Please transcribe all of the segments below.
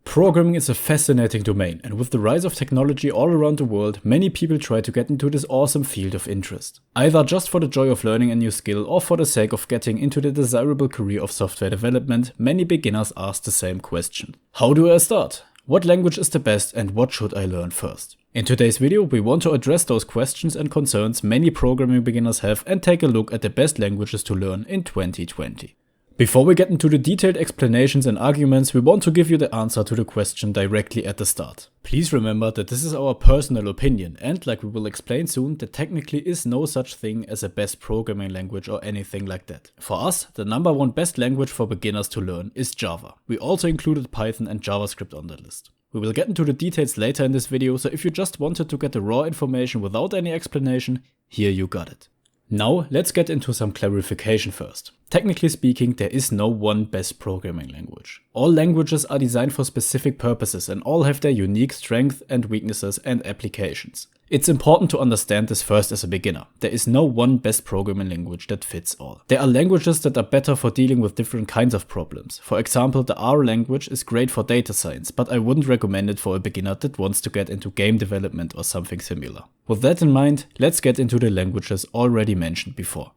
Programming is a fascinating domain, and with the rise of technology all around the world, many people try to get into this awesome field of interest. Either just for the joy of learning a new skill or for the sake of getting into the desirable career of software development, many beginners ask the same question. How do I start? What language is the best and what should I learn first? In today's video, we want to address those questions and concerns many programming beginners have and take a look at the best languages to learn in 2020. Before we get into the detailed explanations and arguments, we want to give you the answer to the question directly at the start. Please remember that this is our personal opinion and, like we will explain soon, there technically is no such thing as a best programming language or anything like that. For us, the number one best language for beginners to learn is Java. We also included Python and JavaScript on the list. We will get into the details later in this video, so if you just wanted to get the raw information without any explanation, here you got it. Now, let's get into some clarification first. Technically speaking, there is no one best programming language. All languages are designed for specific purposes and all have their unique strengths and weaknesses and applications. It's important to understand this first as a beginner. There is no one best programming language that fits all. There are languages that are better for dealing with different kinds of problems. For example, the R language is great for data science, but I wouldn't recommend it for a beginner that wants to get into game development or something similar. With that in mind, let's get into the languages already mentioned before.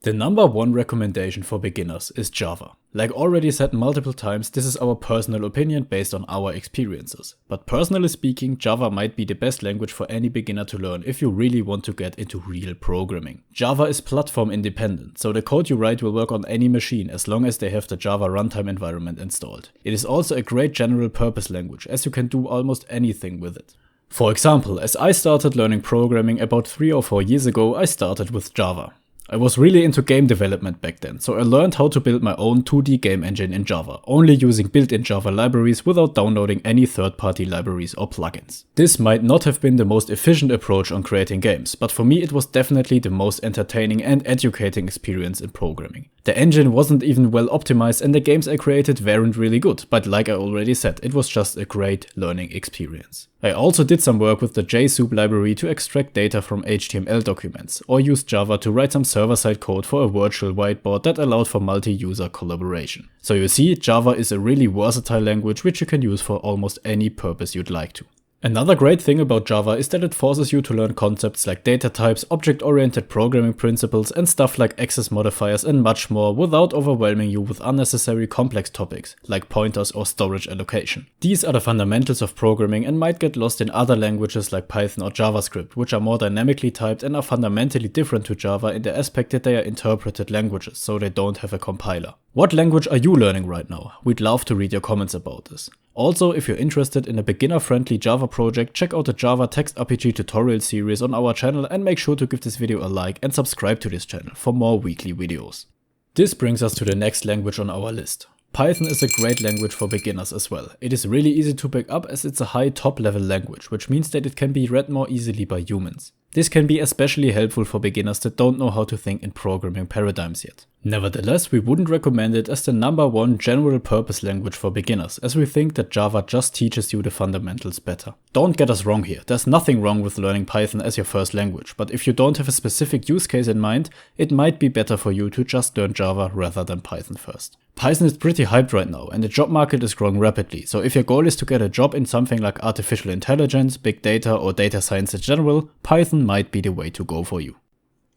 The number one recommendation for beginners is Java. Like already said multiple times, this is our personal opinion based on our experiences. But personally speaking, Java might be the best language for any beginner to learn if you really want to get into real programming. Java is platform independent, so the code you write will work on any machine as long as they have the Java runtime environment installed. It is also a great general purpose language as you can do almost anything with it. For example, as I started learning programming about 3 or 4 years ago, I started with Java. I was really into game development back then, so I learned how to build my own 2D game engine in Java, only using built-in Java libraries without downloading any third-party libraries or plugins. This might not have been the most efficient approach on creating games, but for me it was definitely the most entertaining and educating experience in programming. The engine wasn't even well optimized and the games I created weren't really good, but like I already said, it was just a great learning experience. I also did some work with the JSoup library to extract data from HTML documents, or used Java to write some server-side code for a virtual whiteboard that allowed for multi-user collaboration. So you see, Java is a really versatile language which you can use for almost any purpose you'd like to. Another great thing about Java is that it forces you to learn concepts like data types, object-oriented programming principles and stuff like access modifiers and much more without overwhelming you with unnecessary complex topics like pointers or storage allocation. These are the fundamentals of programming and might get lost in other languages like Python or JavaScript, which are more dynamically typed and are fundamentally different to Java in the aspect that they are interpreted languages, so they don't have a compiler. What language are you learning right now? We'd love to read your comments about this. Also, if you're interested in a beginner-friendly Java project, check out the Java Text RPG tutorial series on our channel and make sure to give this video a like and subscribe to this channel for more weekly videos. This brings us to the next language on our list. Python is a great language for beginners as well. It is really easy to pick up as it's a high top-level language, which means that it can be read more easily by humans. This can be especially helpful for beginners that don't know how to think in programming paradigms yet. Nevertheless, we wouldn't recommend it as the number one general purpose language for beginners, as we think that Java just teaches you the fundamentals better. Don't get us wrong here, there's nothing wrong with learning Python as your first language, but if you don't have a specific use case in mind, it might be better for you to just learn Java rather than Python first. Python is pretty hyped right now and the job market is growing rapidly, so if your goal is to get a job in something like artificial intelligence, big data or data science in general, Python might be the way to go for you.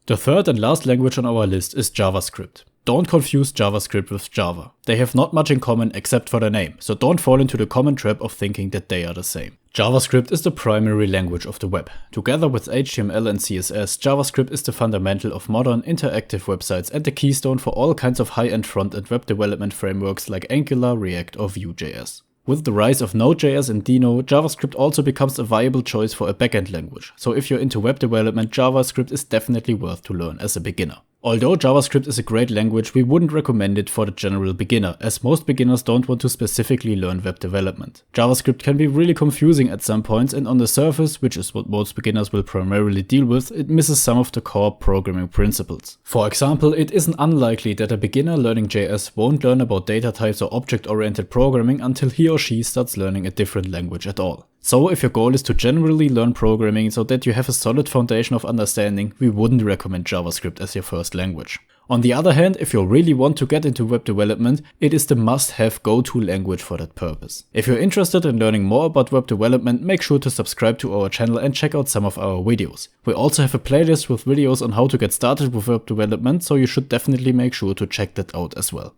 The third and last language on our list is JavaScript. Don't confuse JavaScript with Java. They have not much in common except for the name, so don't fall into the common trap of thinking that they are the same. JavaScript is the primary language of the web. Together with HTML and CSS, JavaScript is the fundamental of modern interactive websites and the keystone for all kinds of high-end front-end web development frameworks like Angular, React or Vue.js. With the rise of Node.js and Deno, JavaScript also becomes a viable choice for a backend language, so if you're into web development, JavaScript is definitely worth to learn as a beginner. Although JavaScript is a great language, we wouldn't recommend it for the general beginner, as most beginners don't want to specifically learn web development. JavaScript can be really confusing at some points, and on the surface, which is what most beginners will primarily deal with, it misses some of the core programming principles. For example, it isn't unlikely that a beginner learning JS won't learn about data types or object-oriented programming until he or she starts learning a different language at all. So if your goal is to generally learn programming so that you have a solid foundation of understanding, we wouldn't recommend JavaScript as your first language. On the other hand, if you really want to get into web development, it is the must-have go-to language for that purpose. If you're interested in learning more about web development, make sure to subscribe to our channel and check out some of our videos. We also have a playlist with videos on how to get started with web development, so you should definitely make sure to check that out as well.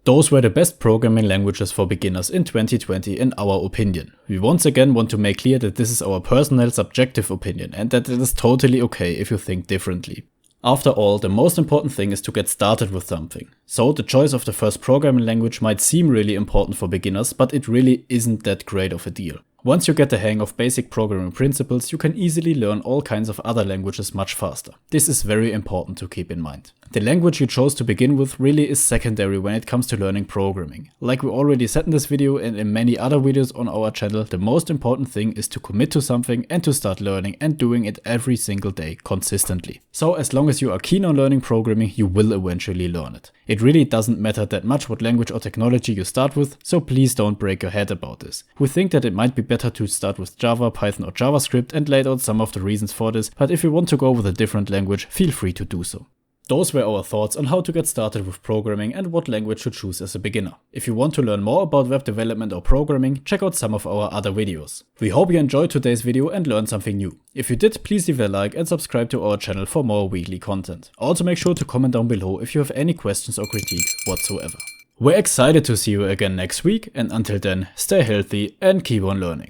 Those were the best programming languages for beginners in 2020 in our opinion. We once again want to make clear that this is our personal subjective opinion and that it is totally okay if you think differently. After all, the most important thing is to get started with something. So the choice of the first programming language might seem really important for beginners, but it really isn't that great of a deal. Once you get the hang of basic programming principles, you can easily learn all kinds of other languages much faster. This is very important to keep in mind. The language you chose to begin with really is secondary when it comes to learning programming. Like we already said in this video and in many other videos on our channel, the most important thing is to commit to something and to start learning and doing it every single day consistently. So as long as you are keen on learning programming, you will eventually learn it. It really doesn't matter that much what language or technology you start with, so please don't break your head about this. We think that it might be better to start with Java, Python or JavaScript and laid out some of the reasons for this, but if you want to go with a different language, feel free to do so. Those were our thoughts on how to get started with programming and what language to choose as a beginner. If you want to learn more about web development or programming, check out some of our other videos. We hope you enjoyed today's video and learned something new. If you did, please leave a like and subscribe to our channel for more weekly content. Also make sure to comment down below if you have any questions or critique whatsoever. We're excited to see you again next week, and until then, stay healthy and keep on learning.